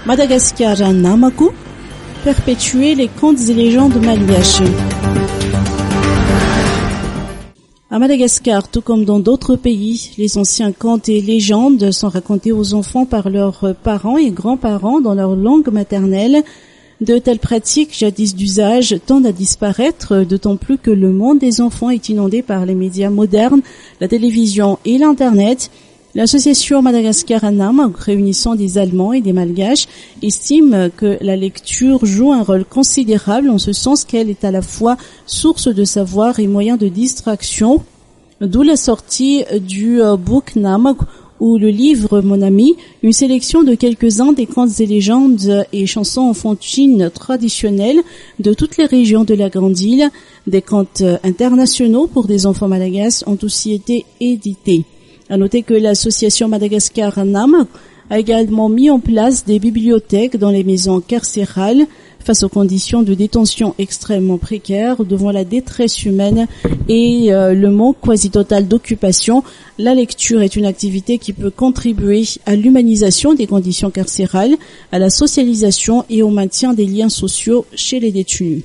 Madagascar à Namaku, perpétuer les contes et légendes malgaches. À Madagascar, tout comme dans d'autres pays, les anciens contes et légendes sont racontés aux enfants par leurs parents et grands-parents dans leur langue maternelle. De telles pratiques, jadis d'usage, tendent à disparaître, d'autant plus que le monde des enfants est inondé par les médias modernes, la télévision et l'Internet. L'association Madagascar à Namaku, réunissant des Allemands et des Malgaches, estime que la lecture joue un rôle considérable en ce sens qu'elle est à la fois source de savoir et moyen de distraction, d'où la sortie du Book Namaku, ou le livre Mon ami, une sélection de quelques-uns des contes et légendes et chansons enfantines traditionnelles de toutes les régions de la Grande Île. Des contes internationaux pour des enfants malagasy ont aussi été édités. À noter que l'association Madagascar à Namaku a également mis en place des bibliothèques dans les maisons carcérales face aux conditions de détention extrêmement précaires, devant la détresse humaine et le manque quasi total d'occupation. La lecture est une activité qui peut contribuer à l'humanisation des conditions carcérales, à la socialisation et au maintien des liens sociaux chez les détenus.